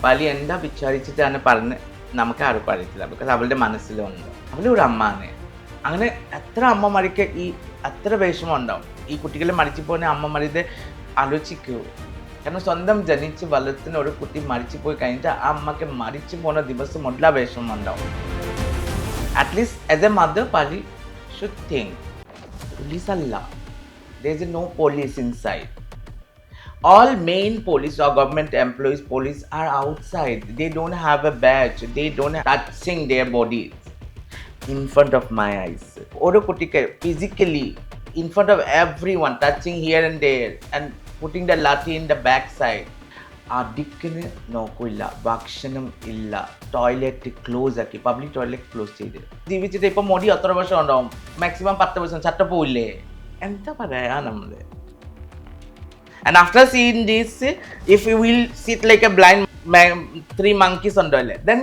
പലി എന്താ വിചാരിച്ചിട്ടാണ് പറഞ്ഞ് നമുക്ക് ആർക്കും അറിയത്തില്ല. ബിക്കോസ് അവളുടെ മനസ്സിലുണ്ട്. അവളൊരു അമ്മാണ്. അങ്ങനെ എത്ര അമ്മമാർക്ക് ഈ അത്ര വിഷമം ഉണ്ടാവും. ഈ കുട്ടികളെ മരിച്ചു പോകുന്ന അമ്മമാരുടെ ആലോചിക്കൂ. കാരണം സ്വന്തം ജനിച്ച് വളർത്തുന്ന ഒരു കുട്ടി മരിച്ചു പോയി കഴിഞ്ഞിട്ട് ആ അമ്മക്ക് മരിച്ചു പോകുന്ന ദിവസം എല്ലാ വിഷമം ഉണ്ടാവും. അറ്റ്ലീസ്റ്റ് ആസ് എ മദർ പലി ഷുഡ് തിങ്ക് പോലീസ് അല്ല, there is no police inside. All main police or government employees police are outside. They don't have a badge. They don't touching their bodies in front of my eyes. Oru kuttike physically in front of everyone touching here and there and putting the lathi in the back side. അടിക്കിന് നോക്കില്ല, ഭക്ഷണം ഇല്ല, toilet close ആക്കി, public toilet close ചെയ്ത് ജീവിച്ചിട്ട് ഇപ്പം മുടി എത്ര വർഷം ഉണ്ടാവും? മാക്സിമം 10 വർഷം. ചട്ടപ്പോയില്ലേ? എന്താ പറയാ നമ്മള്? And after seeing this, if you will sit like a blind three monkeys ഉണ്ടല്ലേ, then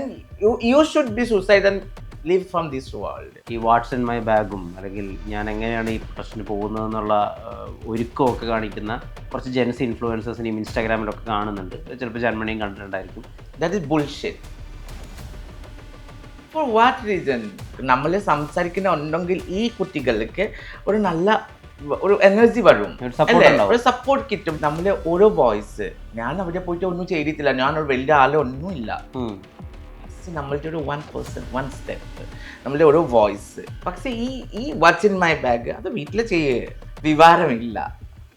you should be suicide and live from this world. ഈ വാട്ട്സ് ഇൻ മൈ ബാഗും അല്ലെങ്കിൽ ഞാൻ എങ്ങനെയാണ് ഈ പ്രശ്നത്തിന് പോകുന്നതെന്നുള്ള ഒരുക്കമൊക്കെ കാണിക്കുന്ന കുറച്ച് ജെൻസ് ഇൻഫ്ലുവൻസേഴ്സിനെയും ഇൻസ്റ്റാഗ്രാമിലൊക്കെ കാണുന്നുണ്ട്. ചിലപ്പോൾ ജന്മണിയും കണ്ടിട്ടുണ്ടായിരിക്കും. That is bullshit. For what reason? നമ്മൾ സംസാരിക്കുന്ന ഉണ്ടെങ്കിൽ ഈ കുട്ടികൾക്ക് ഒരു നല്ല ഒരു എനർജി വരും, ഒരു സപ്പോർട്ട് കിട്ടും. നമ്മളെ ഓരോ വോയിസ്, ഞാൻ അവിടെ പോയിട്ട് ഒന്നും ചെയ്തിട്ടില്ല, ഞാനൊരു വലിയ ആളെ ഒന്നുമില്ല. നമ്മളുടെ ഒരു 1% 1 സ്റ്റെപ്പ്, നമ്മളുടെ ഓരോ വോയിസ്. പക്ഷെ ഈ വാട്ട്സ് ഇൻ മൈ ബാഗ് അത് വീട്ടിൽ ചെയ്യേ വിവാരമില്ല.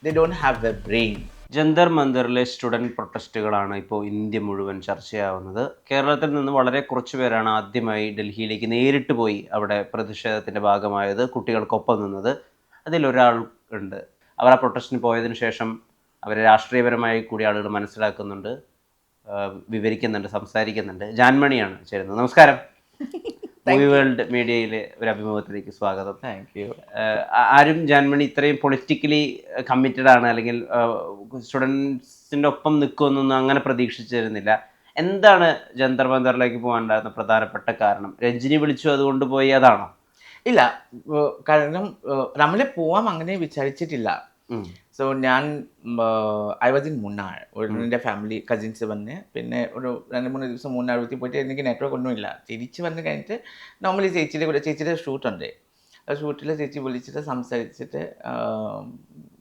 They don't have a brain. Jantar മന്ദറിലെ സ്റ്റുഡൻറ് പ്രൊട്ടസ്റ്റുകളാണ് ഇപ്പോൾ ഇന്ത്യ മുഴുവൻ ചർച്ചയാവുന്നത്. കേരളത്തിൽ നിന്ന് വളരെ കുറച്ച് പേരാണ് ആദ്യമായി ഡൽഹിയിലേക്ക് നേരിട്ട് പോയി അവിടെ പ്രതിഷേധത്തിൻ്റെ ഭാഗമായത്, കുട്ടികൾക്കൊപ്പം നിന്നത്. അതിലൊരാൾ ഉണ്ട്. അവർ ആ പ്രൊട്ടസ്റ്റിന് പോയതിനു ശേഷം അവരെ രാഷ്ട്രീയപരമായി കൂടി ആളുകൾ മനസ്സിലാക്കുന്നുണ്ട്, വിവരിക്കുന്നുണ്ട്, സംസാരിക്കുന്നുണ്ട്. ജാൻമണിയാണ് ചേരുന്നത്. നമസ്കാരം. മൂവി വേൾഡ് മീഡിയയിലെ ഒരു അഭിമുഖത്തിലേക്ക് സ്വാഗതം. Thank you. ആരും ജാൻമണി ഇത്രയും പൊളിറ്റിക്കലി കമ്മിറ്റഡ് ആണ് അല്ലെങ്കിൽ സ്റ്റുഡൻസിൻ്റെ ഒപ്പം നിൽക്കുമെന്നൊന്നും അങ്ങനെ പ്രതീക്ഷിച്ചിരുന്നില്ല. എന്താണ് ജന്തർ മന്ദറിലേക്ക് പോകാനുണ്ടായിരുന്ന പ്രധാനപ്പെട്ട കാരണം? രഞ്ജിനി വിളിച്ചു അതുകൊണ്ട് പോയി, അതാണോ? ഇല്ല, കാരണം നമ്മളെ പോവാം അങ്ങനെ വിചാരിച്ചിട്ടില്ല. സോ ഞാൻ ഐ വാസ് ഇൻ മുന്നാർ. എൻ്റെ ഫാമിലി കസിൻസ് വന്ന് പിന്നെ ഒരു 2-3 ദിവസം മൂന്നാർ വീട്ടിൽ പോയിട്ട് എനിക്ക് നെറ്റ്വർക്ക് ഒന്നുമില്ല. തിരിച്ച് വന്ന് കഴിഞ്ഞിട്ട് നോർമലി ചേച്ചിയുടെ ഷൂട്ടുണ്ട്. ആ ഷൂട്ടിൽ ചേച്ചി വിളിച്ചിട്ട് സംസാരിച്ചിട്ട്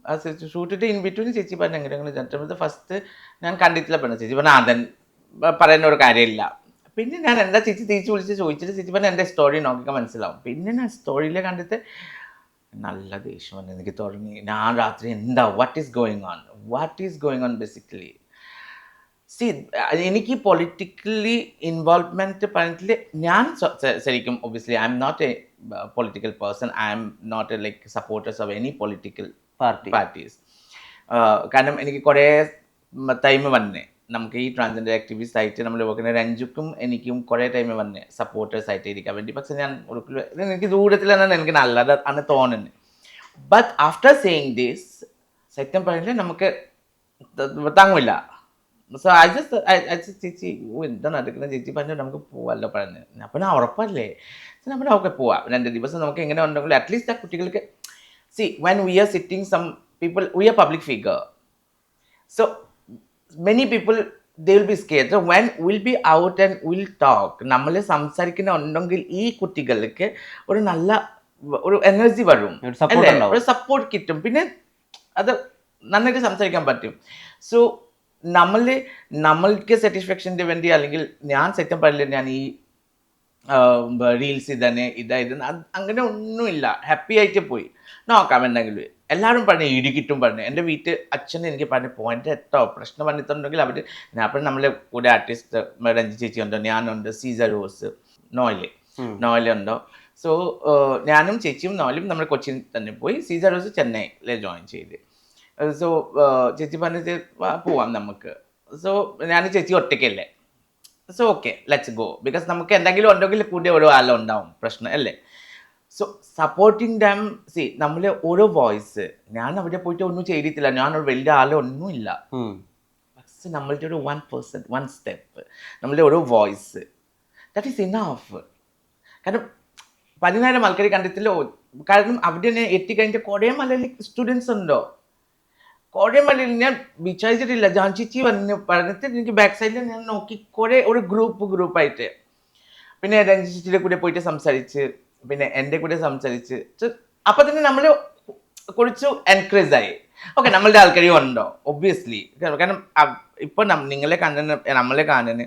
ആ ഷൂട്ടിട്ട് ഇൻ ബിറ്റ്വീൻ ചേച്ചി പറഞ്ഞ എങ്ങനെയാണ് ഫസ്റ്റ് ഞാൻ കണ്ടിട്ടില്ല. പറഞ്ഞ ചേച്ചി പറഞ്ഞാൽ അതൻ പറയുന്ന ഒരു കാര്യമില്ല. പിന്നെ ഞാൻ എന്താ ചേച്ചി തിരിച്ച് വിളിച്ച് ചോദിച്ചിട്ട് ചേച്ചി പറഞ്ഞാൽ എൻ്റെ സ്റ്റോറി നോക്കിക്കാൻ മനസ്സിലാവും. പിന്നെ ഞാൻ സ്റ്റോറിയിൽ കണ്ടിട്ട് നല്ല ദേഷ്യം വന്ന് എനിക്ക് തുടങ്ങി. ഞാൻ രാത്രി എന്താ what is going on basically. See എനിക്ക് പൊളിറ്റിക്കലി ഇൻവോൾവ്മെൻറ്റ് പറഞ്ഞിട്ട് ഞാൻ ശരിക്കും obviously I'm not a political person. I'm not a like supporters of any political parties. കാരണം എനിക്ക് കുറേ ടൈം വന്നേ നമുക്ക് ഈ ട്രാൻസ്ജെൻഡർ ആക്ടിവിസ്റ്റ് ആയിട്ട് നമ്മൾ വെക്കുന്ന രഞ്ജുക്കും എനിക്കും കുറേ ടൈം വന്നേ സപ്പോർട്ടേഴ്സ് ആയിട്ട് ഇരിക്കാൻ വേണ്ടി. പക്ഷെ ഞാൻ ഒരിക്കലും എനിക്ക് ദൂരത്തിൽ തന്നെ എനിക്ക് നല്ലതാണ് തോന്നുന്നത്. ബട്ട് ആഫ്റ്റർ സേയിങ് ദിസ് സത്യം പറഞ്ഞാൽ നമുക്ക് താങ്ങില്ല. സോ ഐ ജസ്റ്റ് ചേച്ചി എന്താ നടക്കുന്നത് ചേച്ചി പറഞ്ഞു നമുക്ക് പോവാമല്ലോ പറഞ്ഞത്. അപ്പം ഞാൻ ഉറപ്പല്ലേ നമ്മൾ നമുക്ക് പോവാം 2 ദിവസം നമുക്ക് എങ്ങനെ ഉണ്ടെങ്കിലും അറ്റ്ലീസ്റ്റ് ആ കുട്ടികൾക്ക് see when we are sitting some people we are public figure. So many people they will be scared. So when we'll be out and we'll talk, നമ്മൾ സംസാരിക്കുന്ന ഉണ്ടെങ്കിൽ ഈ കുട്ടികൾക്ക് ഒരു നല്ല ഒരു എനർജി വരും, ഒരു സപ്പോർട്ട് കിട്ടും, പിന്നെ അത് നന്നായിട്ട് സംസാരിക്കാൻ പറ്റും. സോ നമ്മൾക്ക് സാറ്റിസ്ഫാക്ഷൻ്റെ വേണ്ടി അല്ലെങ്കിൽ ഞാൻ സത്യം പറയില്ല ഞാൻ ഈ റീൽസ് ഇതന്നെ അങ്ങനെ ഒന്നുമില്ല. ഹാപ്പി ആയിട്ട് പോയി നോക്കാം എന്തെങ്കിലും. എല്ലാവരും പറഞ്ഞു ഇടിക്കിട്ടും പറഞ്ഞു. എൻ്റെ അച്ഛൻ എനിക്ക് പറഞ്ഞു പോയിന്റ് എട്ടോ പ്രശ്നം പറഞ്ഞിട്ടുണ്ടെങ്കിൽ അവർ ഞാൻ അപ്പം നമ്മളെ കൂടെ ആർട്ടിസ്റ്റ് രഞ്ജി ചേച്ചി ഉണ്ടോ, ഞാനുണ്ട്, സീസർ റോസ്, നോയിലുണ്ടോ. സോ ഞാനും ചേച്ചിയും നോയിലും നമ്മൾ കൊച്ചിയിൽ തന്നെ പോയി. സീസർ റോസ് ചെന്നൈയിലെ ജോയിൻ ചെയ്ത്. സോ ചേച്ചി പറഞ്ഞ് പോവാം നമുക്ക്. സോ ഞാൻ ചേച്ചി ഒറ്റയ്ക്കല്ലേ. So okay let's go. Because നമുക്ക് എന്തെങ്കിലും ഉണ്ടെങ്കിൽ കൂടെ ഓരോ ആളുണ്ടാവും പ്രശ്നം അല്ലേ. സോ സപ്പോർട്ടിങ് ഡാം സി നമ്മളെ ഓരോ വോയിസ്, ഞാൻ അവിടെ പോയിട്ട് ഒന്നും ചെയ്തിട്ടില്ല, ഞാനൊരു വലിയ ആളെ ഒന്നുമില്ല. പക്ഷെ നമ്മളുടെ ഒരു 1% 1 സ്റ്റെപ്പ്, നമ്മളുടെ ഓരോ വോയിസ് ദാറ്റ് ഈസ് ഇനഫ്. കാരണം 10,000 ആൾക്കാർ കണ്ടിട്ടില്ലോ. കാരണം അവിടെ എത്തിക്കഴിഞ്ഞിട്ട് കുറേ മലയാളി സ്റ്റുഡൻസ് ഉണ്ടോ, കുറേ മലയിൽ ഞാൻ വിചാരിച്ചിട്ടില്ല. ജാൻ ചേച്ചി പറഞ്ഞിട്ട് എനിക്ക് ബാക്ക് സൈഡിൽ ഞാൻ നോക്കി കുറേ ഒരു ഗ്രൂപ്പായിട്ട്. പിന്നെ രഞ്ജി ചേച്ചിയുടെ കൂടെ പോയിട്ട് സംസാരിച്ച്, പിന്നെ എൻ്റെ കൂടെ സംസാരിച്ച്. അപ്പൊ തന്നെ നമ്മൾ കുറച്ച് എൻകറേജ് ആയി. ഓക്കെ, നമ്മളുടെ ആൾക്കാരും ഉണ്ടോ ഒബ്വിയസ്ലി. കാരണം ഇപ്പൊ നമ്മളെ കാണുന്നത്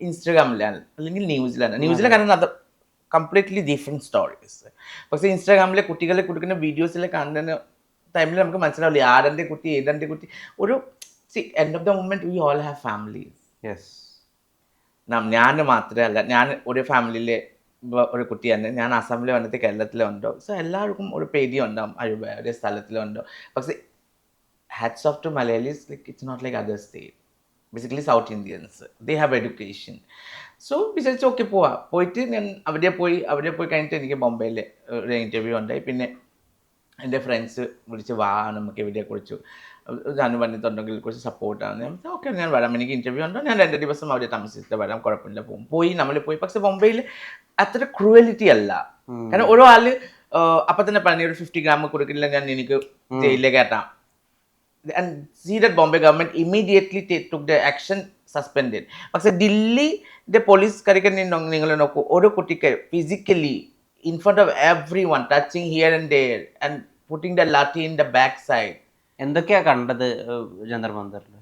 ഇൻസ്റ്റാഗ്രാമിലാണ് അല്ലെങ്കിൽ ന്യൂസിലെ കാണുന്ന അത് കംപ്ലീറ്റ്ലി ഡിഫറെൻറ്റ് സ്റ്റോറീസ്. പക്ഷേ ഇൻസ്റ്റാഗ്രാമിലെ കുട്ടികളെ കൊടുക്കുന്ന വീഡിയോസിൽ കാണുന്ന ടൈമിൽ നമുക്ക് മനസ്സിലാവില്ല ആരെൻ്റെ കുട്ടി ഏതെൻ്റെ കുട്ടി. ഒരു end of the moment we all have families. Yes, ഞാൻ മാത്രമല്ല, ഞാൻ ഒരു ഫാമിലിയിലെ ഒരു കുട്ടിയാണ്. ഞാൻ അസമിൽ വന്നിട്ട് കേരളത്തിലുണ്ടോ. സോ എല്ലാവർക്കും ഒരു പേടി ഉണ്ടാവും ഒരു സ്ഥലത്തിലുണ്ടോ. പക്ഷേ hats off to Malayalis, like it's not like other state. Basically South Indians they have education. So വിചാരിച്ചു ഓക്കെ പോയിട്ട് ഞാൻ അവിടെ പോയി കഴിഞ്ഞിട്ട് എനിക്ക് ബോംബെയിൽ ഒരു ഇൻ്റർവ്യൂ ഉണ്ടായി. പിന്നെ എൻ്റെ ഫ്രണ്ട്സ് വിളിച്ച് നമുക്ക് എവിടെയെ കുറിച്ച് ഞാൻ വന്നിട്ടുണ്ടെങ്കിൽ കുറച്ച് സപ്പോർട്ടാണ്. ഓക്കെ ഞാൻ വരാം, എനിക്ക് ഇൻ്റർവ്യൂ ഉണ്ടോ, ഞാൻ 2 ദിവസം അവിടെ താമസിച്ചിട്ട് വരാം, കുഴപ്പമില്ല, നമ്മൾ പോയി. പക്ഷെ ബോംബെയിൽ അത്ര ക്രൂവലിറ്റി അല്ല. കാരണം ഓരോ ആള് അപ്പം തന്നെ പറഞ്ഞ ഒരു 50 ഗ്രാം കൊടുക്കില്ല, ഞാൻ എനിക്ക് ജയിലിലേക്ക് കയറ്റാം. And see that Bombay government immediately took the action, suspended. പക്ഷെ ദില്ലിയുടെ പോലീസ് നിങ്ങൾ നോക്കൂ, ഓരോ കുട്ടിക്ക് physically in front of everyone touching here and there and putting the lathi in the back side. എന്തൊക്കെയാ കണ്ടത് ജന്തർ മന്ദറിൽ?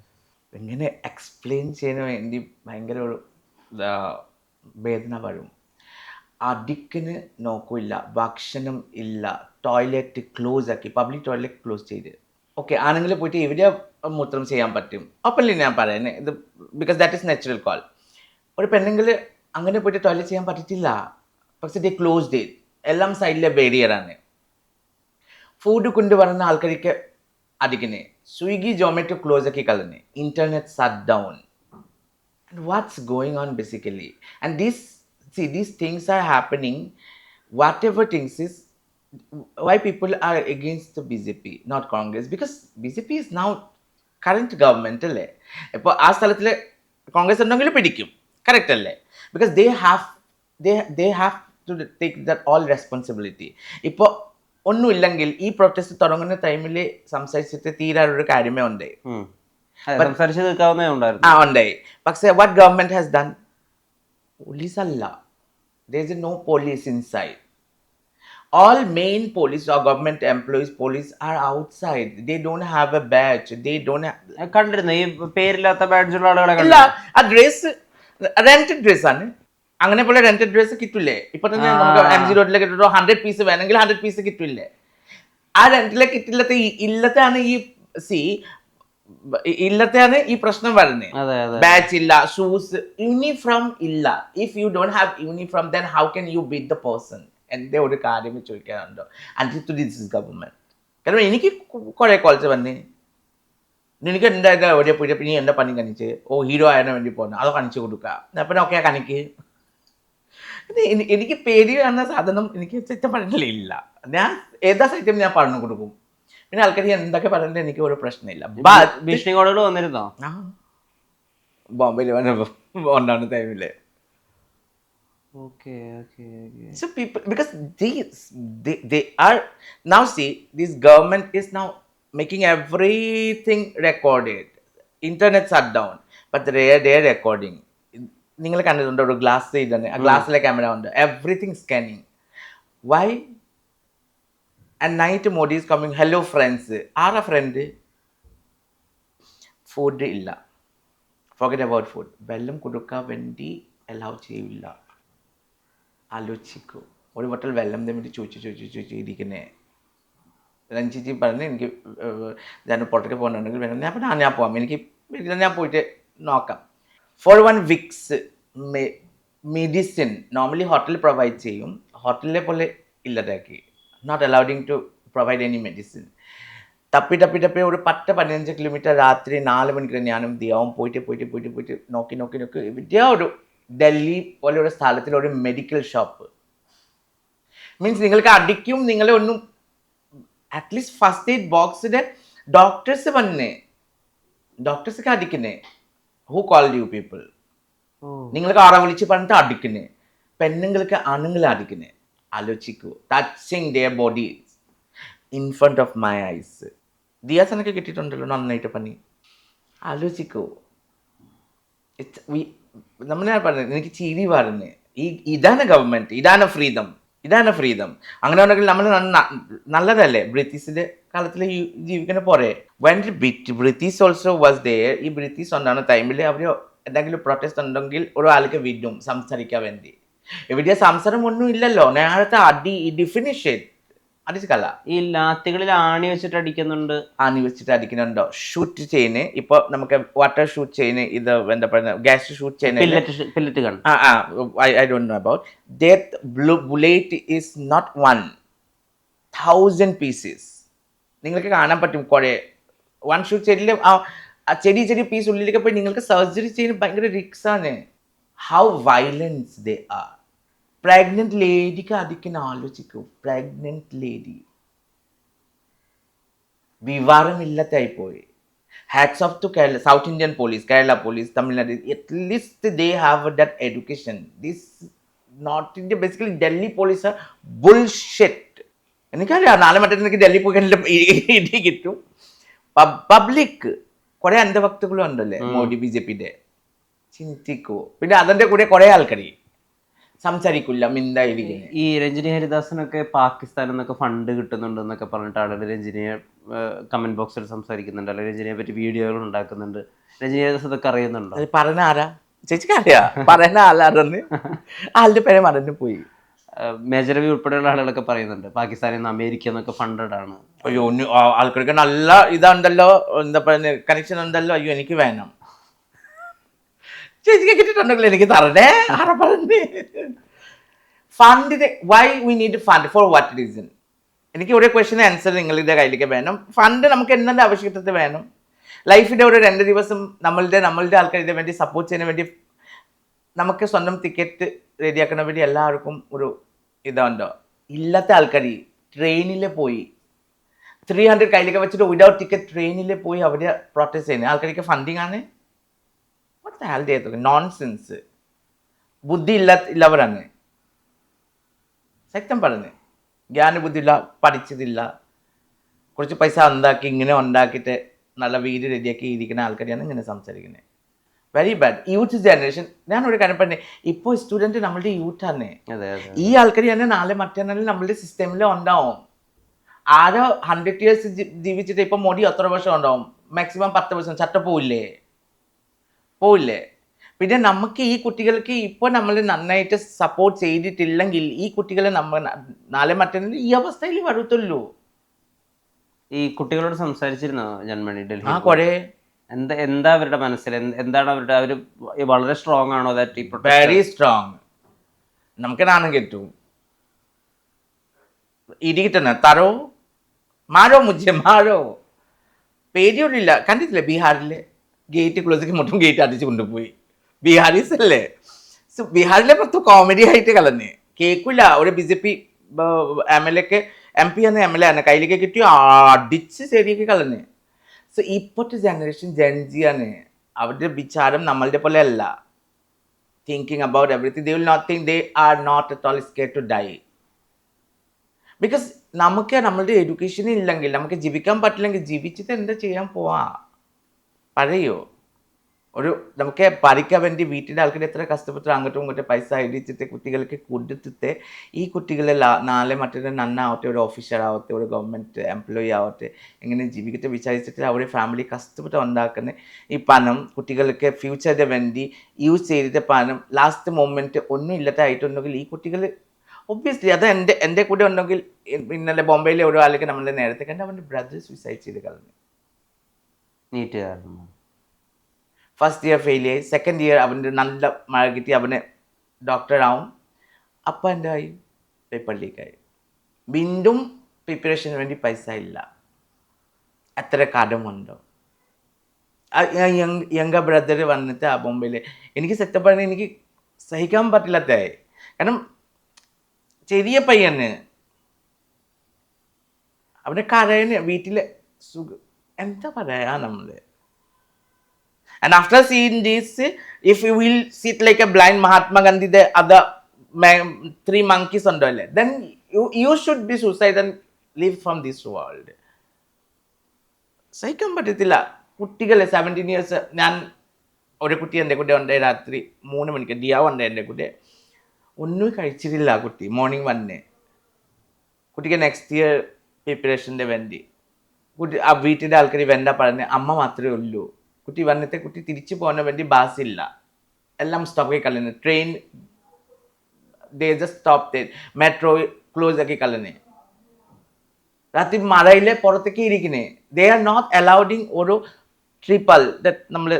എങ്ങനെ എക്സ്പ്ലെയിൻ ചെയ്യാൻ വേണ്ടി ഭയങ്കര ഒരു വേദന വരും. അടിക്കിന് നോക്കില്ല, ഭക്ഷണം ഇല്ല, ടോയ്ലറ്റ് ക്ലോസ് ആക്കി, പബ്ലിക് ടോയ്ലറ്റ് ക്ലോസ് ചെയ്ത്. ഓക്കെ, ആണെങ്കിൽ പോയിട്ട് എവിടെ മൂത്രം ചെയ്യാൻ പറ്റും ഓപ്പൺലി ഞാൻ പറയുന്നത് ഇത്, because that is natural call. ഒരു പെണ്ണെങ്കിൽ അങ്ങനെ പോയിട്ട് ടോയ്ലറ്റ് ചെയ്യാൻ പറ്റിയിട്ടില്ല. പക്ഷെ ദേ ക്ലോസ് ഡേ, എല്ലാം സൈഡിലെ ബാരിയറാണ്. ഫുഡ് കൊണ്ടുവരുന്ന ആൾക്കാർക്ക് അടിക്കണേ, സ്വിഗ്ഗി ജൊമാറ്റോ ക്ലോസ് ആക്കി കളഞ്ഞ്, internet shut down. What's going on basically? And these things are happening, whatever things is why people are against the BJP, not Congress, because BJP is now current government അല്ലേ. ഇപ്പോൾ ആ സ്ഥലത്തിൽ കോൺഗ്രസ് ഉണ്ടെങ്കിൽ പിടിക്കും, കറക്റ്റ് അല്ലേ? Because they have to take that all responsibility. ഇപ്പോൾ ഒന്നുമില്ലെങ്കിൽ ഈ പ്രൊട്ടസ്റ്റ് തുടങ്ങുന്ന ടൈമിൽ സംസാരിച്ചിട്ട് തീരാനൊരു കാര്യമേ ഉണ്ടായി. സംസാരിച്ച് നിൽക്കാവുന്നേ ഉണ്ടായിരുന്നു. ഉണ്ടായി. പക്ഷേ what government has done? Police അല്ല, there is no police inside. All main police or government employees police are outside. They don't have a badge, they don't have. കണ്ടിരുന്നു ഈ പേരില്ലാത്ത ബാഡ്ജുള്ള ആളുകളെ ഇല്ല, ആ ഡ്രസ് റെന്റഡ് ഡ്രസ് ആണ്. അങ്ങനെ പോലെ റെന്റഡ് ഡ്രസ് കിട്ടില്ലേ? ഇപ്പൊ തന്നെ നമുക്ക് MG റോഡിലേക്ക് കിട്ടുമോ 100 പീസ് വേണമെങ്കിൽ 100 പീസ് കിട്ടില്ലേ? ആ റെന്റിലേക്ക് കിട്ടില്ലാത്ത ഇല്ലത്താണ് ഇല്ലത്തെയാണ് ഈ പ്രശ്നം വരുന്നത്. ബാച്ച് ഇല്ല, ഷൂസ്, യൂണിഫോം ഇല്ല. If you don't have uniform then how can you beat the person? എൻ്റെ ഒരു കാര്യം ചോദിക്കാനുണ്ടോ? And to this is government. കാരണം എനിക്ക് കുറെ കോൾസ് വന്ന്, നിനക്ക് എന്തായാലും എവിടെ പോയിട്ട് നീ എന്താ പണി കാണിച്ച്, ഹീറോ ആയതിനു വേണ്ടി പോകുന്നു, അത് കാണിച്ചു കൊടുക്കുക. അപ്പം ഓക്കെ കാണിക്ക്. എനിക്ക് പേടി എന്ന സാധനം എനിക്ക് ഇഷ്ടപ്പെടില്ല. ഞാൻ ഏതാ സൈറ്റും ഞാൻ പറഞ്ഞു കൊടുക്കും. പിന്നെ ആൾക്കാർ എന്തൊക്കെ പറഞ്ഞിട്ട് എനിക്ക് ഒരു പ്രശ്നമില്ല. ഭീഷണി കോളുകൾ വന്നിരുന്നോ ബോംബെയിൽ ഉണ്ടാകുന്ന ടൈമില്? So people, because they are now, see, this government is now making everything recorded. Internet shut down, but they're recording. നിങ്ങൾ കണ്ടിട്ടുണ്ടോ ഒരു ഗ്ലാസ് ചെയ്തന്നെ, ആ ഗ്ലാസ്സിലെ ക്യാമറ ഉണ്ട്, everything scanning. Why? And night Modi is coming, hello friends. ആരാ friend? Food ഇല്ല, forget about food. വെള്ളം കൊടുക്കാൻ വേണ്ടി അലൗ ചെയ്യില്ല. ആലോചിക്കൂ, ഒരു ബോട്ടൽ വെള്ളം വേണ്ടി ചോദിച്ചു ഇരിക്കുന്നേ. രഞ്ജിജി പറഞ്ഞ് എനിക്ക് ഞാൻ പുറത്തേക്ക് പോകുന്നുണ്ടെങ്കിൽ വേണം. ഞാൻ പോവാം, എനിക്ക് ഞാൻ പോയിട്ട് നോക്കാം. For 1 week's medicine normally hotel provide ചെയ്യും, ഹോട്ടലിലെ പോലെ ഇല്ലതാക്കി. നോട്ട് അലൗഡിങ് ടു പ്രൊവൈഡ് എനി മെഡിസിൻ. തപ്പി ഒരു 10-15 കിലോമീറ്റർ രാത്രി 4 മണിക്ക് ഞാനും ദിയാവും പോയിട്ട് നോക്കി ഇവിടെ ഒരു ഡൽഹി പോലെ ഒരു സ്ഥലത്തിൽ ഒരു മെഡിക്കൽ ഷോപ്പ്. മീൻസ് നിങ്ങൾക്ക് അടിക്കും, നിങ്ങളെ ഒന്നും അറ്റ്ലീസ്റ്റ് ഫസ്റ്റ് എയ്ഡ് ബോക്സിന്റെ ഡോക്ടേഴ്സ് വന്നേ, ഡോക്ടേഴ്സൊക്കെ അടിക്കുന്നേ. Who called you people? നിങ്ങൾക്ക് ആളെ വിളിച്ച് പറഞ്ഞിട്ട് അടിക്കുന്നേ. പെണ്ണുങ്ങൾക്ക് ആണുങ്ങളെ അടിക്കുന്നേ. ആലോചിക്കൂ, touching their body in front of my eyes. ദിയാസനൊക്കെ കിട്ടിയിട്ടുണ്ടല്ലോ നന്നായിട്ട് പണി. ആലോചിക്കൂ. നമ്മളെ പറഞ്ഞത് എനിക്ക് ചിരി പറഞ്ഞ് ഇതാണ് ഗവൺമെന്റ്, ഇതാണ് ഫ്രീഡം. അങ്ങനെ ഉണ്ടെങ്കിൽ നമ്മൾ നല്ലതല്ലേ? ബ്രിട്ടീഷിന്റെ കാലത്തിൽ ജീവിക്കുന്ന പോരെ. When British also was there. ഈ ബ്രിട്ടീഷ് ഉണ്ടാകുന്ന ടൈമിൽ അവർ എന്തെങ്കിലും പ്രൊട്ടസ്റ്റ് ഉണ്ടെങ്കിൽ ഒരാൾക്ക് വിടും സംസാരിക്കാൻ വേണ്ടി. എവിടെ സംസാരം ഒന്നും ഇല്ലല്ലോ, നേരത്തെ ഡിഫിനിഷൻ അടിച്ചല്ല. ഈ ലാത്തികളിൽ ആണി വെച്ചിട്ട് അടിക്കുന്നുണ്ട്. ആണി വെച്ചിട്ട് അടിക്കുന്നുണ്ടോ? ഷൂട്ട് ചെയ്യുന്ന ഇപ്പൊ നമുക്ക് വാട്ടർ ഷൂട്ട് ചെയ്യുന്ന ഇത് എന്താ പറയുക, ഗ്യാസ് ഷൂട്ട് ചെയ്യുന്ന പില്ലറ്റ് gun. I don't know about. That bullet is not 1,000 pieces. നിങ്ങൾക്ക് കാണാൻ പറ്റും കുറെ. വൺ ഷൂട്ട് ചെയ്തില്ല ചെറിയ പീസ് ഉള്ളിലേക്ക് പോയി നിങ്ങൾക്ക് സർജറി ചെയ്യുന്ന ഭയങ്കര റിസ്ക് ആണ്. How violence they are. Pregnant ലേഡിക്ക് അടിക്കുന്ന ആലോചിക്കൂ. പ്രഗ്നന്റ് ലേഡി വിവാഹമില്ലാത്തായി പോയി. Hats off to Kerala, South Indian police, Kerala police, Tamil Nadu. At least they have that education. This North India, basically Delhi police are bullshit. എനിക്കറിയാം നാളെ മറ്റേ ഡൽഹി പോയി ഇടി കിട്ടും. പബ്ലിക് കുറെ അന്ധഭക്തകളും ഉണ്ടല്ലേ മോഡി BJP-ന്റെ. ചിന്തിക്കൂ. പിന്നെ അതിന്റെ കൂടെ കുറെ ആൾക്കാർ സംസാരിക്കില്ല, മിണ്ടായിരിക്കും. ഈ രഞ്ജിനി ഹരിദാസിനൊക്കെ പാകിസ്ഥാനിൽ നിന്നൊക്കെ ഫണ്ട് കിട്ടുന്നുണ്ടെന്നൊക്കെ പറഞ്ഞിട്ട് ആളുകൾ രഞ്ജിനിയെ കമന്റ് ബോക്സിൽ സംസാരിക്കുന്നുണ്ട്, അല്ലെങ്കിൽ രഞ്ജിനിയെ പറ്റി വീഡിയോകൾ ഉണ്ടാക്കുന്നുണ്ട്. രഞ്ജിനി ഹരിദാസ് ഇതൊക്കെ അറിയുന്നുണ്ടോ? അത് പറഞ്ഞ ആരാ ചേച്ചിക്ക് അറിയാ? പറയുന്ന ആളാരെന്ന് ആളുടെ പേരെ മറന്നു പോയി. മേജർ രവി ഉൾപ്പെടെയുള്ള ആളുകളൊക്കെ പറയുന്നുണ്ട് പാകിസ്ഥാനിൽ നിന്ന് അമേരിക്ക എന്നൊക്കെ ഫണ്ടഡ് ആണ്. അയ്യോ ആൾക്കാർക്ക് നല്ല ഇതുണ്ടല്ലോ, എന്താ പറയുക, കണക്ഷൻ ഉണ്ടല്ലോ. അയ്യോ എനിക്ക് വേണം. ചേച്ചിക്ക് കിട്ടിയിട്ടുണ്ടെങ്കിൽ എനിക്ക് തരണേ. ആരാ പറഞ്ഞേ? ഫണ്ടിന് why we need fund for what reason? എനിക്ക് ഒരു ക്വസ്റ്റിന് ആൻസർ നിങ്ങളുടെ കയ്യിലേക്ക് വേണം. ഫണ്ട് നമുക്ക് എന്തെങ്കിലും ആവശ്യത്തിന് വേണം. ലൈഫിൻ്റെ ഒരു 2 ദിവസം നമ്മളുടെ ആൾക്കാരുടെ വേണ്ടി സപ്പോർട്ട് ചെയ്യാൻ വേണ്ടി നമുക്ക് സ്വന്തം ടിക്കറ്റ് റെഡിയാക്കാൻ വേണ്ടി എല്ലാവർക്കും ഒരു ഇതുണ്ടോ? ഇല്ലാത്ത ആൾക്കാർ ട്രെയിനിൽ പോയി 300 കയ്യിലേക്ക് വെച്ചിട്ട് വിതൗട്ട് ടിക്കറ്റ് ട്രെയിനിൽ പോയി അവിടെ പ്രൊട്ടസ്റ്റ് ചെയ്യുന്നത് ആൾക്കാർക്ക് ഫണ്ടിങ് ആണ്. നോൺസെൻസ്. ബുദ്ധി ഇല്ലവരാണ് സത്യം പറഞ്ഞ്. ജ്ഞാനബുദ്ധി ഇല്ല, പഠിച്ചതില്ല, കുറച്ച് പൈസ ഇങ്ങനെ ഉണ്ടാക്കിയിട്ട് നല്ല വീട് റെഡിയാക്കി ഇരിക്കുന്ന ആൾക്കാരെയാണ് ഇങ്ങനെ സംസാരിക്കുന്നത്. Very bad. Youth generation. ഞാൻ ഒരു കാര്യം പറഞ്ഞേ, ഇപ്പോൾ സ്റ്റുഡൻറ്റ് നമ്മളുടെ യൂത്താണ്. ഈ ആൾക്കാർ തന്നെ നാളെ മറ്റന്നാൾ നമ്മളുടെ സിസ്റ്റമിൽ ഉണ്ടാവും. ആരോ 100 years ജീവിച്ചിട്ട് ഇപ്പം മോഡി എത്ര വർഷം ഉണ്ടാവും? മാക്സിമം 10 വർഷം. ചട്ട പോവില്ലേ? പിന്നെ നമുക്ക് ഈ കുട്ടികൾക്ക് ഇപ്പോൾ നമ്മൾ നന്നായിട്ട് സപ്പോർട്ട് ചെയ്തിട്ടില്ലെങ്കിൽ ഈ കുട്ടികളെ നമ്മൾ നാളെ മറ്റന്നാൾ ഈ അവസ്ഥയിൽ വരത്തുള്ളൂ. ഈ കുട്ടികളോട് സംസാരിച്ചിരുന്നോ ജന്മണി ഡൽഹി? കുറേ. എന്താ അവരുടെ മനസ്സിൽ എന്താണ് അവർ വളരെ സ്ട്രോങ് ആണോ? Very strong. നമുക്ക് നാണം കിട്ടും. ഇടികിട്ടണ തരോ മാരോ മുജ്ജെ മാരോ. പേടിയൊന്നുമില്ല. കണ്ടിട്ടില്ലേ ബീഹാറിലെ ഗേറ്റ് ക്ലോസിക്ക് മുട്ടും ഗേറ്റ് അടിച്ച് കൊണ്ടുപോയി. ബീഹാരീസ് അല്ലേ? ബീഹാറിലെ മൊത്തം കോമഡി ആയിട്ട് കളഞ്ഞ് കേൾക്കില്ല. ഒരു BJP MLA MP എന്ന MLA ആണ് കയ്യിലേക്ക് കിട്ടി അടിച്ച് ശരിയാക്കി കളഞ്ഞ്. സോ ഇപ്പോഴത്തെ ജനറേഷൻ ജെൻസിയാണ്. അവരുടെ വിചാരം നമ്മളുടെ പോലെ അല്ല. Thinking about everything. They will not think. They are not at all scared to die. Because നമുക്ക് നമ്മളുടെ എഡ്യൂക്കേഷൻ ഇല്ലെങ്കിൽ, നമുക്ക് ജീവിക്കാൻ പറ്റില്ലെങ്കിൽ ജീവിച്ചിട്ട് എന്താ ചെയ്യാൻ പോവാ പറയോ? നമുക്ക് പഠിക്കാൻ വേണ്ടി വീട്ടിൻ്റെ ആൾക്കാർ എത്ര കഷ്ടപ്പെട്ട് അങ്ങോട്ടും ഇങ്ങോട്ടും പൈസ ഇടിച്ചിട്ട് കുട്ടികൾക്ക് കൊടുത്തിട്ട് ഈ കുട്ടികളെ നാളെ മറ്റൊരു നന്നാവട്ടെ, ഒരു ഓഫീസർ ആവട്ടെ, ഒരു ഗവൺമെൻറ് എംപ്ലോയി ആവട്ടെ, എങ്ങനെ ജീവിക്കട്ടെ വിചാരിച്ചിട്ട് അവരുടെ ഫാമിലി കഷ്ടപ്പെട്ട് ഉണ്ടാക്കുന്ന ഈ പണം കുട്ടികൾക്ക് ഫ്യൂച്ചറിന് വേണ്ടി യൂസ് ചെയ്തിട്ട് പണം ലാസ്റ്റ് മൊമെൻറ്റ് ഒന്നും ഇല്ലാത്തായിട്ടുണ്ടെങ്കിൽ ഈ കുട്ടികൾ ഒബ്വിയസ്ലി അത് എൻ്റെ കൂടെ ഉണ്ടെങ്കിൽ ഇന്നലെ ബോംബെയിലെ ഒരു ആൾക്ക് നമ്മളെ നേരത്തെ കണ്ട് അവൻ്റെ ബ്രദർ സൂസൈഡ് ചെയ്ത് കളഞ്ഞു. നീറ്റ് കാരണം. ഫസ്റ്റ് ഇയർ ഫെയിൽ ആയി. സെക്കൻഡ് ഇയർ അവൻ്റെ നല്ല മഴ കിട്ടി, അവന് ഡോക്ടറാവും. അപ്പം എൻ്റെ ആയി പേപ്പർ ലീക്കായി. വീണ്ടും പ്രിപ്പറേഷന് വേണ്ടി പൈസ ഇല്ല. എത്ര കടമുണ്ടോ? യങ്ക ബ്രദർ വന്നിട്ട് ആ ബോംബെയിൽ എനിക്ക് സെറ്റപ്പ് പറഞ്ഞാൽ എനിക്ക് സഹിക്കാൻ പറ്റില്ലാത്തതായി. കാരണം ചെറിയ പയ്യന് അവൻ്റെ കരയന് വീട്ടിലെ എന്താ പറയാ നമ്മൾ. And after seeing this, if you will sit like a blind Mahatma Gandhi, the other 3 monkeys on the left, then you should be suicide and leave from this world. സഹിക്കാൻ പറ്റത്തില്ല. കുട്ടികൾ 17 ഇയേഴ്സ്, ഞാൻ ഒരു കുട്ടി എൻ്റെ കൂടെ ഉണ്ട്, രാത്രി 3 മണിക്ക് ദിയാവ് ഉണ്ട് എൻ്റെ കൂടെ, ഒന്നും കഴിച്ചിട്ടില്ല ആ കുട്ടി. മോർണിംഗ് വന്ന് കുട്ടിക്ക് നെക്സ്റ്റ് ഇയർ പ്രിപ്പറേഷൻ്റെ വേണ്ടി കുട്ടി ആ വീട്ടിൻ്റെ ആൾക്കാർ വേണ്ട പറഞ്ഞ് അമ്മ മാത്രമേ ഉള്ളൂ. കുട്ടി വന്നിട്ട് കുട്ടി തിരിച്ചു പോകാൻ വേണ്ടി ബസ്സില്ല, എല്ലാം സ്റ്റോപ്പ് ആക്കി കളഞ്ഞു. Train they just stop, metro close ആക്കി കളഞ്ഞു. രാത്രി മഴയിലെ പുറത്തേക്ക് ഇരിക്കുന്നേ. ദേ ആർ നോട്ട് അലൗഡിങ് ഒരു ട്രിപ്പൽ നമ്മൾ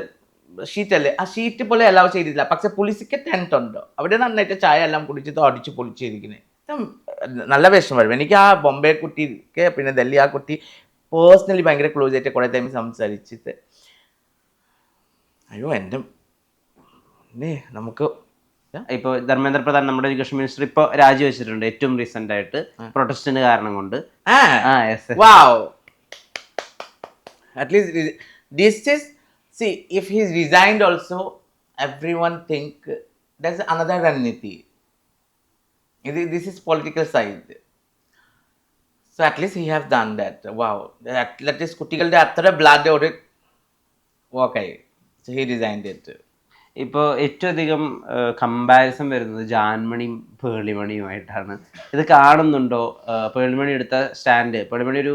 ഷീറ്റല്ലേ, ആ ഷീറ്റ് പോലെ അലൗ ചെയ്തിട്ടില്ല. പക്ഷെ പോലീസിക്ക് ടെൻറ്റ് ഉണ്ട്, അവിടെ നന്നായിട്ട് ചായ എല്ലാം കുടിച്ചിട്ട് അടിച്ച് പൊളിച്ചിരിക്കുന്നത്. നല്ല വിഷമം വരും എനിക്ക്. ആ ബോംബെ കുട്ടിക്ക് പിന്നെ ഡൽഹി ആ കുട്ടി പേഴ്സണലി ഭയങ്കര ക്ലോസ് ആയിട്ട് കുറേ ടൈം സംസാരിച്ചിട്ട്, അയ്യോ എൻ്റെ നമുക്ക് ഇപ്പോൾ ധർമ്മേന്ദ്ര പ്രധാൻ നമ്മുടെ എഡ്യൂക്കേഷൻ മിനിസ്റ്റർ ഇപ്പോൾ രാജിവെച്ചിട്ടുണ്ട് ഏറ്റവും റീസെന്റ് ആയിട്ട് പ്രൊട്ടസ്റ്റിന് കാരണം കൊണ്ട്. wow, at least this is, see, if he's resigned also, everyone think there's another Raniti. This is political side, so at least he have done that. Wow, that is കുട്ടികളുടെ അത്ര blood ഒരു okay, so he resigned it. ഇപ്പോൾ ഏറ്റവും അധികം comparison വരുന്നത് ജാൻമണിയും പേളിമണിയുമായിട്ടാണ്. ഇത് കാണുന്നുണ്ടോ? പേളിമണി എടുത്ത സ്റ്റാൻഡ്, പേളിമണി ഒരു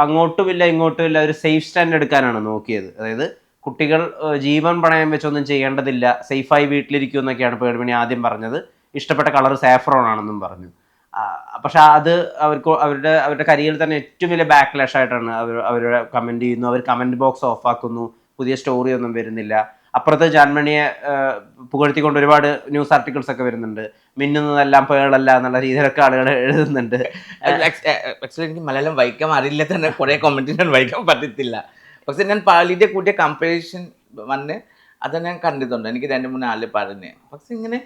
അങ്ങോട്ടുമില്ല ഇങ്ങോട്ടുമില്ല ഒരു സേഫ് സ്റ്റാൻഡ് എടുക്കാനാണ് നോക്കിയത്. അതായത് കുട്ടികൾ ജീവൻ പണയം വെച്ചൊന്നും ചെയ്യേണ്ടതില്ല, സേഫായി വീട്ടിലിരിക്കും എന്നൊക്കെയാണ് പേളിമണി ആദ്യം പറഞ്ഞത്. ഇഷ്ടപ്പെട്ട കളർ സാഫ്രോൺ ആണെന്നും പറഞ്ഞു. പക്ഷെ അത് അവരുടെ കരിയറിൽ തന്നെ ഏറ്റവും വലിയ ബാക്ക്ലാഷ് ആയിട്ടാണ് അവരുടെ കമൻറ്റ് ചെയ്യുന്നു. അവർ കമൻറ്റ് ബോക്സ് ഓഫ് ആക്കുന്നു, പുതിയ സ്റ്റോറി ഒന്നും വരുന്നില്ല. അപ്പുറത്ത് ജാൻമണിയെ പുകഴ്ത്തിക്കൊണ്ട് ഒരുപാട് ന്യൂസ് ആർട്ടിക്കിൾസ് ഒക്കെ വരുന്നുണ്ട്. മിന്നുന്നതെല്ലാം പേളല്ല എന്നുള്ള രീതിയിലൊക്കെ ആളുകൾ എഴുതുന്നുണ്ട്. ആക്ച്വലി എനിക്ക് മലയാളം വായിക്കാൻ അറിയില്ല തന്നെ, കുറേ കമൻറ്റ് ഞാൻ വായിക്കാൻ പറ്റത്തില്ല. പക്ഷെ ഞാൻ പാലിൻ്റെ കൂട്ടിയ കമ്പാരിസൺ വന്ന് അത് ഞാൻ കണ്ടിട്ടുണ്ട്. എനിക്ക് 2-3 ആൾ പറഞ്ഞ്. പക്ഷെ ഇങ്ങനെ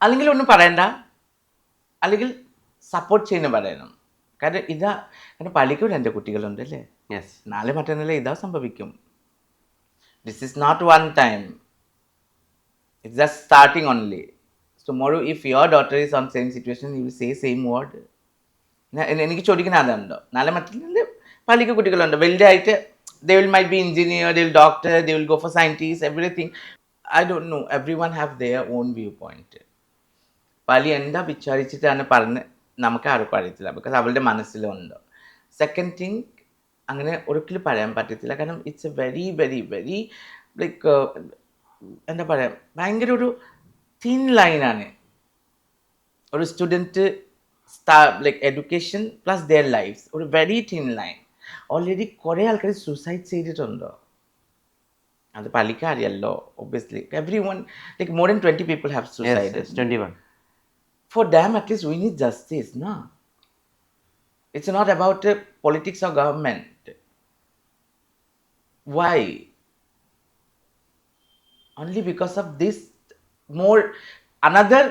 അല്ലെങ്കിൽ ഒന്നും പറയണ്ട, അല്ലെങ്കിൽ സപ്പോർട്ട് ചെയ്യുന്ന പറയണം. കാരണം കാരണം പള്ളിക്കൂടെ എൻ്റെ കുട്ടികളുണ്ട് അല്ലേ, യെസ്, നാളെ മറ്റന്നാളെ ഇതാ സംഭവിക്കും. This is not one time. It's just starting only. Tomorrow, if your daughter is on same situation, you will say same word. എനിക്ക് ചോദിക്കുന്ന അതുണ്ടോ? നാളെ മറ്റന്നാൾ പള്ളിക്ക് കുട്ടികളുണ്ട് വലുതായിട്ട്, they will might be engineer, they will doctor, they will go for scientist, everything. I don't know. Everyone have their own viewpoint. പള്ളി എന്താ വിചാരിച്ചിട്ടാണ് പറഞ്ഞ് നമുക്ക് ആർക്കും അറിയത്തില്ല, ബിക്കോസ് അവളുടെ മനസ്സിലുണ്ട്. സെക്കൻഡ് തിങ്, അങ്ങനെ ഒരിക്കലും പറയാൻ പറ്റത്തില്ല. കാരണം it's a very very very like എന്താ പറയുക, ഭയങ്കര ഒരു തിൻ ലൈനാണ് ഒരു student like education plus their lifes, ഒരു വെരി തിൻ ലൈൻ. ഓൾറെഡി കുറേ ആൾക്കാർ സൂസൈഡ് ചെയ്തിട്ടുണ്ടോ, അത് പള്ളിക്കാരിയല്ലോ obviously. Every one like more than 20 people have suicided. 21. For them at least we need justice, no? It's not about politics or government. Why? Only because of this more another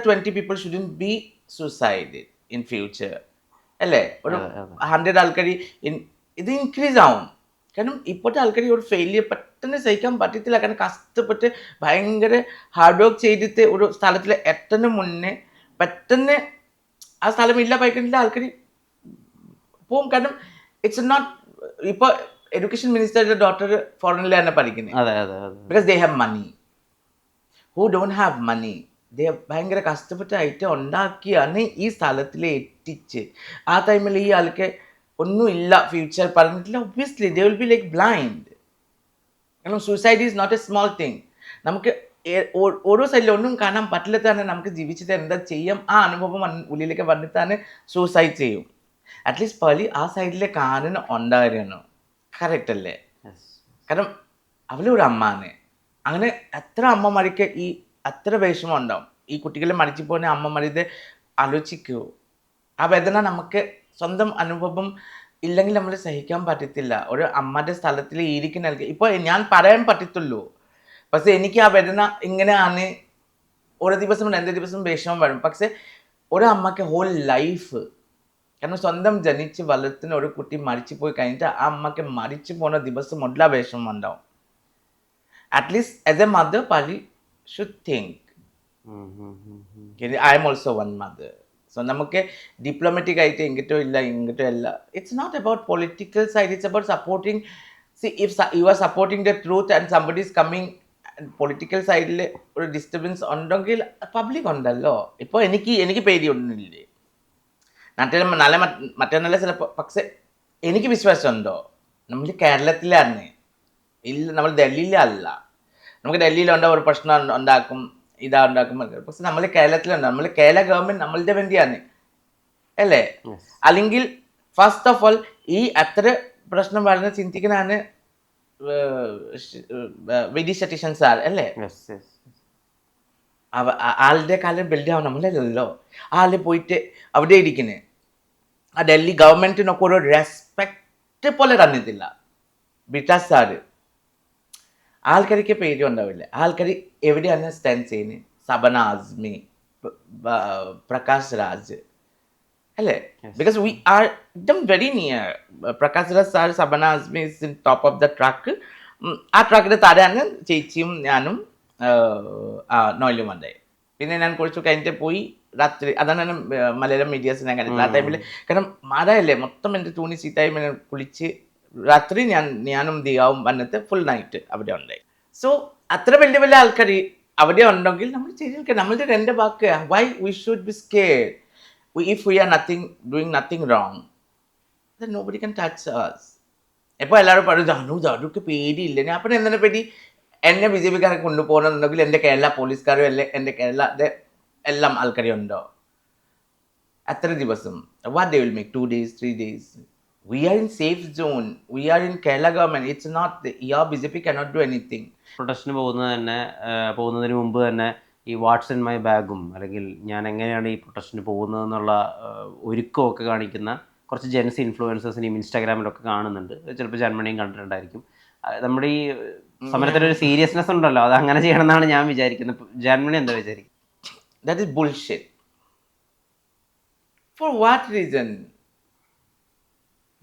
20 people shouldn't be suicided in future. അല്ലേ, ഒരു 100 ആൾക്കാർ ഇത് increase ആവും. കാരണം ഇപ്പോഴത്തെ ആൾക്കാർ ഒരു failure പെട്ടെന്ന് സഹിക്കാൻ പറ്റത്തില്ല. കാരണം കഷ്ടപ്പെട്ട് ഭയങ്കര ഹാർഡ് വർക്ക് ചെയ്തിട്ട് ഒരു സ്ഥലത്തിൽ എത്തുന്ന മുന്നേ പെട്ടെന്ന് ആ സ്ഥലം ഇല്ല പൈക്കുന്നില്ല ആൾക്കാർ പോവും. കാരണം ഇറ്റ്സ് നോട്ട്, ഇപ്പോൾ എഡ്യൂക്കേഷൻ മിനിസ്റ്ററുടെ ഡോട്ടർ ഫോറിനിലാണ് പഠിക്കുന്നത്, because they have money. Who don't have money, they ഭയങ്കര കഷ്ടപ്പെട്ടായിട്ട് ഉണ്ടാക്കിയാണ് ഈ സ്ഥലത്തിൽ എത്തിച്ച്. ആ ടൈമിൽ ഈ ആൾക്ക് ഒന്നുമില്ല, ഫ്യൂച്ചർ പറഞ്ഞിട്ടില്ല, obviously they will be like blind. കാരണം suicide is not a small thing. നമുക്ക് ഓരോ സൈഡിൽ ഒന്നും കാണാൻ പറ്റില്ലാത്തതാണ് നമുക്ക് ജീവിച്ചിട്ട് എന്താ ചെയ്യാം, ആ അനുഭവം ഉള്ളിലേക്ക് വന്നിട്ടാണ് സൂസൈഡ് ചെയ്യും. അറ്റ്ലീസ്റ്റ് പള്ളി ആ സൈഡിലെ കാണുന്ന ഉണ്ടായിരുന്നു, കറക്റ്റ് അല്ലേ? കാരണം അവളൊരു അമ്മാണ്. അങ്ങനെ എത്ര അമ്മമാർക്ക് ഈ അത്ര വിഷമം ഉണ്ടാവും. ഈ കുട്ടികളെ മരിച്ചു പോകുന്ന അമ്മമാരിത് ആലോചിക്കൂ. ആ വേദന നമുക്ക് സ്വന്തം അനുഭവം ഇല്ലെങ്കിൽ നമ്മൾ സഹിക്കാൻ പറ്റത്തില്ല. ഒരു അമ്മയുടെ സ്ഥലത്തിൽ ഇരിക്കുന്ന ആൾക്ക് ഇപ്പോൾ ഞാൻ പറയാൻ പറ്റത്തുള്ളൂ, പക്ഷെ എനിക്ക് ആ വേദന ഇങ്ങനെയാണ്. ഒരു ദിവസം 2 ദിവസം വിഷമം വരും. പക്ഷെ ഒരു അമ്മയ്ക്ക് ഹോൾ ലൈഫ്, കാരണം സ്വന്തം ജനിച്ച് വളർത്തുന്ന ഒരു കുട്ടി മരിച്ചു പോയി കഴിഞ്ഞിട്ട് ആ അമ്മയ്ക്ക് മരിച്ചു പോകുന്ന ദിവസം മുതലുള്ള വിഷമം ഉണ്ടാവും. അറ്റ്ലീസ്റ്റ് ആസ് എ മദർ പള്ളി should think, I'm also one mother. So നമുക്ക് ഡിപ്ലോമാറ്റിക് ആയിട്ട് ഇങ്ങോട്ടോ ഇല്ല ഇങ്ങോട്ടോ അല്ല. It's not about political side, it's about supporting. See if you are supporting the truth and somebody is coming political സൈഡിൽ ഒരു disturbance ഉണ്ടെങ്കിൽ പബ്ലിക് ഉണ്ടല്ലോ. ഇപ്പോൾ എനിക്ക് പേടിയൊന്നുമില്ലേ, നല്ല മറ്റേ നല്ല ചിലപ്പോൾ. പക്ഷെ എനിക്ക് വിശ്വാസമുണ്ടോ, നമ്മൾ കേരളത്തിലാണ്, ഇല്ല നമ്മൾ ഡൽഹിയിലല്ല. നമുക്ക് ഡൽഹിയിലുണ്ടോ ഒരു പ്രശ്നം ഉണ്ടാക്കും, ഇതാ ഉണ്ടാക്കും. പക്ഷെ നമ്മൾ കേരളത്തിലുണ്ട്, നമ്മൾ കേരള ഗവൺമെൻറ് നമ്മളുടെ വേണ്ടിയാണ് അല്ലേ. അല്ലെങ്കിൽ ഫസ്റ്റ് ഓഫ് ഓൾ ഈ അത്ര പ്രശ്നം വരുന്ന ചിന്തിക്കുന്നതാണ് വി.ഡി. സതീശൻ സാർ അല്ലേ. ആളുടെ കാലം ബെൽഡാവും നമ്മളല്ലോ. ആള് പോയിട്ട് അവിടെ ഇരിക്കുന്നത് ആ ഡൽഹി ഗവൺമെൻറ്റിനൊക്കെ ഒരു റെസ്പെക്റ്റ് പോലെ തന്നിട്ടില്ല ബ്രിട്ടാസ് സാറ്. ആൾക്കാർക്ക് പേടി ഉണ്ടാവില്ല. ആൾക്കാർ എവിടെയാണ് സ്റ്റാൻഡ് ചെയ്യുന്നത്? സബന ആസ്മി, പ്രകാശ് രാജ് അല്ലേ. Because we are them very near. Prakash Raj sir, Shabana Azmi is in top of the track. ആ ട്രാക്കിൻ്റെ താഴെയാണ് ചേച്ചിയും ഞാനും നോയിലും വന്നേ. പിന്നെ ഞാൻ കുറച്ച് കഴിഞ്ഞിട്ട് പോയി രാത്രി. അതാണ് ഞാൻ മലയാളം മീഡിയാസ് ഞാൻ കണ്ടിട്ടില്ല ആ ടൈമിൽ. കാരണം മഴയല്ലേ, മൊത്തം എൻ്റെ തുണി ചീത്തായി കുളിച്ച് രാത്രി ഞാനും ദിയാവും വന്നിട്ട് ഫുൾ നൈറ്റ് അവിടെ ഉണ്ടായി. സോ അത്ര വലിയ വലിയ ആൾക്കാർ അവിടെ ഉണ്ടെങ്കിൽ നമ്മൾ ചെയ്തിരിക്കുക. നമ്മളുടെ രണ്ട് വാക്ക്, why we should be scared if we are doing nothing wrong, then nobody can touch us. ഇപ്പോൾ എല്ലാവരും പറയും ജാനുക്ക് പേടിയില്ല. ഞാൻ അപ്പം എന്തിനെ പേടി? എന്നെ ബി ജെ പിക്കാരെ കൊണ്ടുപോകണമെന്നുണ്ടെങ്കിൽ എൻ്റെ കേരള പോലീസുകാരും അല്ലെ എൻ്റെ കേരളത്തെ എല്ലാം ആൾക്കാരും ഉണ്ടോ അത്ര ദിവസം? What they will make 2 days 3 days? We are in safe zone. We are in Kerala government. It's not your BJP cannot do anything. പ്രൊട്ടസ്റ്റിന് പോകുന്നതിന് മുമ്പ് തന്നെ ഈ വാട്ട്സ് ഇൻ മൈ ബാഗും അല്ലെങ്കിൽ ഞാൻ എങ്ങനെയാണ് ഈ പ്രൊട്ടസ്റ്റിന് പോകുന്നതെന്നുള്ള ഒരുക്കമൊക്കെ കാണിക്കുന്ന കുറച്ച് ജെൻസ് ഇൻഫ്ലുവൻസേഴ്സിനെയും ഇൻസ്റ്റാഗ്രാമിലൊക്കെ കാണുന്നുണ്ട്. ചിലപ്പോൾ ജന്മണിയും കണ്ടിട്ടുണ്ടായിരിക്കും. നമ്മുടെ ഈ സമരത്തിലൊരു സീരിയസ്നെസ് ഉണ്ടല്ലോ, അത് അങ്ങനെ ചെയ്യണമെന്നാണ് ഞാൻ വിചാരിക്കുന്നത്. ജന്മണി എന്താ വിചാരിക്കും? That is bullshit. For what reason?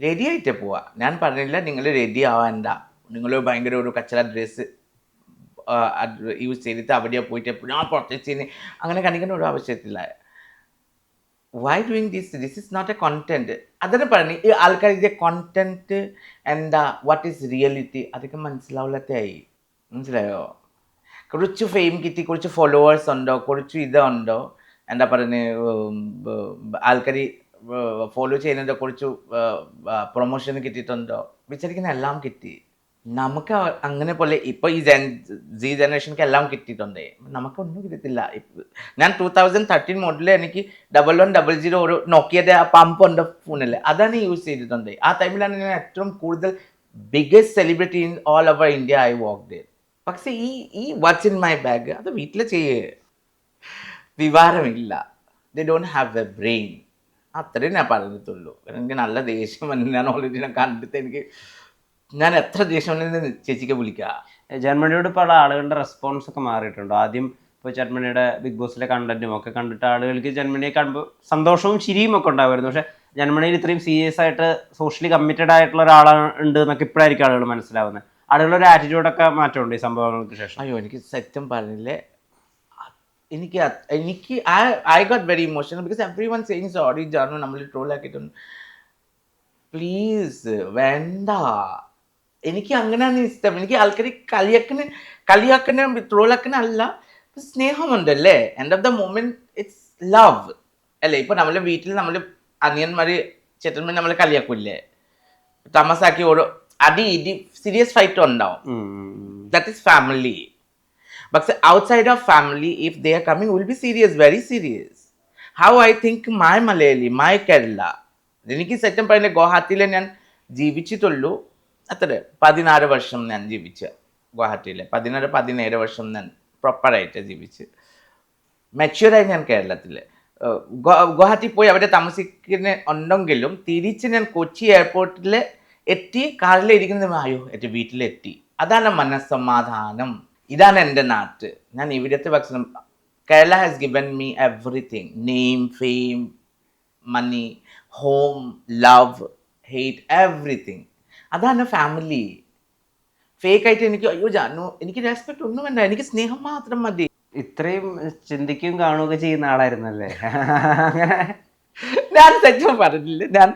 Ready ആയിട്ട് പോവാ. ഞാൻ പറഞ്ഞില്ല നിങ്ങൾ റെഡി ആവാണ്ട, നിങ്ങൾ ഭയങ്കര ഒരു കച്ചറ ഡ്രസ്സ് യൂസ് ചെയ്തിട്ട് അവിടെ പോയിട്ട് ഞാൻ പ്രൊട്ടസ്റ്റ് ചെയ്യുന്നത് അങ്ങനെ കാണിക്കേണ്ട ഒരു ആവശ്യത്തില്ല. Why doing this is not a content. അതാണ് പറഞ്ഞു ഈ ആൾക്കാർ കോണ്ടന്റ് എന്താ, വാട്ട് ഈസ് റിയാലിറ്റി അതൊക്കെ മനസ്സിലാവില്ലാത്തായി. മനസ്സിലായോ? കുറച്ച് ഫെയിം കിട്ടി, കുറച്ച് ഫോളോവേഴ്സ് ഉണ്ടോ, കുറച്ച് ഇതുണ്ടോ, എന്താ പറയുന്നത്, ആൾക്കാർ ഫോളോ ചെയ്യുന്നതിൻ്റെ കുറച്ച് പ്രൊമോഷൻ കിട്ടിയിട്ടുണ്ടോ, വിചാരിക്കുന്ന എല്ലാം കിട്ടി. നമുക്ക് അങ്ങനെ പോലെ ഇപ്പോൾ ഈ ജി ജനറേഷൻക്ക് എല്ലാം കിട്ടിയിട്ടുണ്ടേ, നമുക്കൊന്നും കിട്ടത്തില്ല. ഞാൻ 2013 മോഡലിൽ എനിക്ക് 1100 ഒരു നോക്കിയയുടെ ആ പമ്പ് ഉണ്ട് ഫോണിൽ, അതാണ് യൂസ് ചെയ്തിട്ടുണ്ട്. ആ ടൈമിലാണ് ഞാൻ ഏറ്റവും കൂടുതൽ biggest celebrity in all over India I work. പക്ഷേ ഈ വാട്ട്സ് ഇൻ മൈ ബാഗ് അത് വീട്ടിൽ ചെയ്യേ വിവാരമില്ല. They don't have a brain. അത്രയും ഞാൻ പറഞ്ഞിട്ടുള്ളൂ. എനിക്ക് നല്ല ദേഷ്യം വന്നു. ഞാൻ ഓൾറെഡി ഞാൻ കണ്ടിട്ട് ഞാൻ എത്ര ദേഷ്യം ചേച്ചിക്ക് വിളിക്കുക. ജന്മണിയോട് ഇപ്പോൾ ഉള്ള ആളുകളുടെ റെസ്പോൺസ് ഒക്കെ മാറിയിട്ടുണ്ടോ? ആദ്യം ഇപ്പോൾ ജന്മണിയുടെ ബിഗ് ബോസിലെ കണ്ടന്റും ഒക്കെ കണ്ടിട്ട് ആളുകൾക്ക് ജന്മണിയെ കാണുമ്പോൾ സന്തോഷവും ചിരിയും ഒക്കെ ഉണ്ടാവുമായിരുന്നു. പക്ഷേ ജന്മണിയിൽ ഇത്രയും സീരിയസ് ആയിട്ട് സോഷ്യലി കമ്മിറ്റഡ് ആയിട്ടുള്ള ഒരാളുണ്ട് എന്നൊക്കെ ഇപ്പോഴായിരിക്കും ആളുകൾ മനസ്സിലാവുന്നത്. ആളുകളുടെ ഒരു ആറ്റിറ്റ്യൂഡൊക്കെ മാറ്റമുണ്ട് ഈ സംഭവങ്ങൾക്ക് ശേഷം? അയ്യോ, എനിക്ക് സത്യം പറഞ്ഞില്ലേ, എനിക്ക് I got very emotional because every one saying sorry Janu നമ്മൾ ട്രോൾ ആക്കിയിട്ടുണ്ട്. പ്ലീസ് വേണ്ട, എനിക്ക് അങ്ങനെയാണ് ഇഷ്ടം. എനിക്ക് ആൾക്കാർ കളിയാക്കുന്ന ട്രോളാക്കുന്ന അല്ല, സ്നേഹമുണ്ടല്ലേ. End of the moment it's love അല്ലേ. ഇപ്പൊ നമ്മളെ വീട്ടിൽ നമ്മൾ അനിയന്മാര് ചേട്ടന്മാർ നമ്മളെ കളിയാക്കൂല്ലേ, തമസാക്കി ഓരോ അടി ഇടി സീരിയസ് ഫൈറ്റ് ഉണ്ടാവും. That is family. പക്ഷെ outside of family if they are coming will be serious, very serious. How I think my Malayali, my Kerala. എനിക്ക് സത്യം പറയുന്ന ഗുവാഹത്തിയിൽ ഞാൻ ജീവിച്ചിട്ടുള്ളൂ. അത്ര 16 വർഷം ഞാൻ ജീവിച്ച ഗുവാഹത്തിയിൽ. 17 വർഷം ഞാൻ പ്രോപ്പറായിട്ട് ജീവിച്ച് മെച്യൂറായി ഞാൻ കേരളത്തിൽ. ഗുവാഹത്തി പോയി അവിടെ താമസിക്കുന്ന ഉണ്ടെങ്കിലും തിരിച്ച് ഞാൻ കൊച്ചി എയർപോർട്ടിൽ എത്തി, കാറിലിരിക്കുന്നത് അയ്യോ എൻ്റെ വീട്ടിലെത്തി. അതാണ് മനസ്സമാധാനം. ഇതാണ് എൻ്റെ നാട്ട്. ഞാൻ ഇവിടുത്തെ ഭക്ഷണം. Kerala has given me everything, name, fame, money, home, love, hate, everything. അതാണ് ഫാമിലി. ഫേക്കായിട്ട് എനിക്ക് അയ്യോ ജാനു എനിക്ക് റെസ്പെക്റ്റ് ഒന്നും വേണ്ട, എനിക്ക് സ്നേഹം മാത്രം മതി. ഇത്രയും ചിന്തിക്കുകയും കാണുകയൊക്കെ ചെയ്യുന്ന ആളായിരുന്നല്ലേ? അങ്ങനെ ഞാൻ സത്യം പറഞ്ഞില്ല, ഞാൻ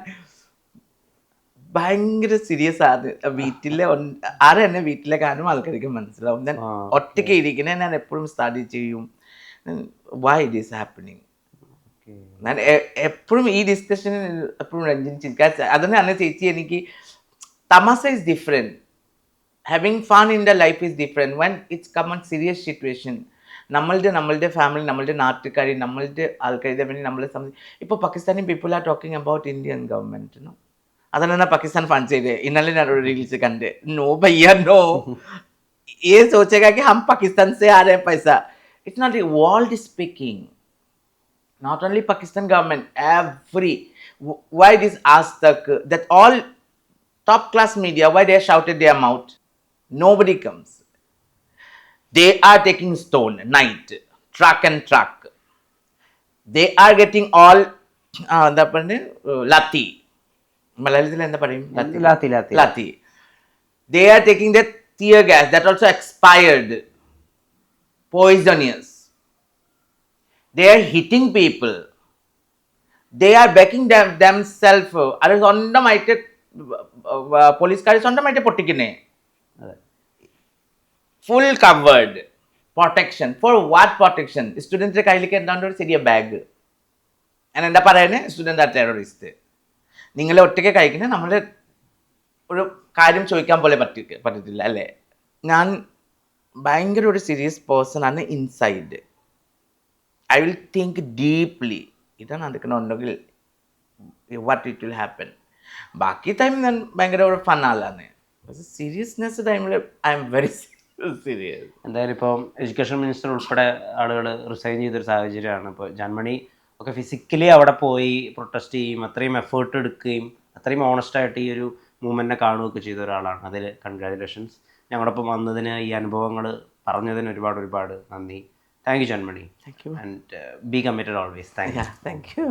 ഭയങ്കര സീരിയസ് ആണ്. വീട്ടിലെ ആരെ തന്നെ വീട്ടിലെ കാര്യം ആൾക്കാർക്ക് മനസ്സിലാവും. ഞാൻ ഒറ്റയ്ക്ക് ഇരിക്കണേ, ഞാൻ എപ്പോഴും സ്റ്റഡി ചെയ്യും. Why it is happening. ഞാൻ എപ്പോഴും ഈ ഡിസ്കഷനിൽ എപ്പോഴും രഞ്ജിനി ചിരിക്കാൻ. അതന്നെയാണ് ചേച്ചി, എനിക്ക് തമാശ is different, having fun in the life is different. When it's come on serious situation, നമ്മളുടെ ഫാമിലി, നമ്മളുടെ നാട്ടുകാർ, നമ്മളുടെ ആൾക്കാരുടെ വേണ്ടി നമ്മളെ സംബന്ധിച്ച്. ഇപ്പോൾ Pakistani people are talking about Indian government. അതന്നെ പാകിസ്ഥാൻ ഫണ്ട് ചെയ്തേ. ഇന്നലെ ഞാൻ ഒരു റീൽസ് കണ്ട്. नो भैया नो, ये सोचेगा कि हम पाकिस्तान से आ रहे हैं पैसा. It's not, the world is speaking, not only Pakistan government, every. Why this Aaj Tak, that all top class media, why they shouted their mouth? Nobody comes. They are taking stone night, truck and truck. They are getting all lati. മലയാളത്തിൽ എന്താ പറയും? Lathi. They are taking that tear gas that also expired, poisonous. They are hitting people. They are backing themselves. അത് സ്വന്തമായിട്ട് പോലീസുകാർ സ്വന്തമായിട്ട് പൊട്ടിക്കുന്നേ. Full covered protection. For what protection? സ്റ്റുഡൻറ്റിന്റെ കയ്യിലേക്ക് എന്താണ്ട് ഒരു ചെറിയ ബാഗ്. ഞാൻ എന്താ പറയുന്നത്? Student are terrorist. നിങ്ങളെ ഒറ്റയ്ക്ക് കഴിക്കുന്നത് നമ്മളെ ഒരു കാര്യം ചോദിക്കാൻ പോലെ പറ്റത്തില്ല അല്ലേ? ഞാൻ ഭയങ്കര ഒരു സീരിയസ് പേഴ്സൺ ആണ് inside. I will think deeply. ഇതാണ് നടക്കണമെന്നുണ്ടെങ്കിൽ വാട്ട് ഇറ്റ് വിൽ ഹാപ്പൻ. ബാക്കി ടൈം ഞാൻ ഭയങ്കര ഒരു ഫൺ ആളാണ്. സീരിയസ്നെസ് ടൈമിൽ ഐ എം വെരി സീരിയസ്. എന്തായാലും ഇപ്പം എഡ്യൂക്കേഷൻ മിനിസ്റ്റർ ഉൾപ്പെടെ ആളുകൾ റിസൈൻ ചെയ്തൊരു സാഹചര്യമാണ്. ഇപ്പോൾ ജാൻമണി ഒക്കെ ഫിസിക്കലി അവിടെ പോയി പ്രൊട്ടസ്റ്റ് ചെയ്യും, അത്രയും എഫേർട്ട് എടുക്കുകയും അത്രയും ഓണസ്റ്റായിട്ട് ഈ ഒരു മൂവ്മെൻറ്റിനെ കാണുകയൊക്കെ ചെയ്ത ഒരാളാണ്. അതിൽ കൺഗ്രാജുലേഷൻസ്. ഞങ്ങളോടൊപ്പം വന്നതിന്, ഈ അനുഭവങ്ങൾ പറഞ്ഞതിന് ഒരുപാട് നന്ദി. Thank you Janmani. Thank you. And be committed always. Thank you. Thank U.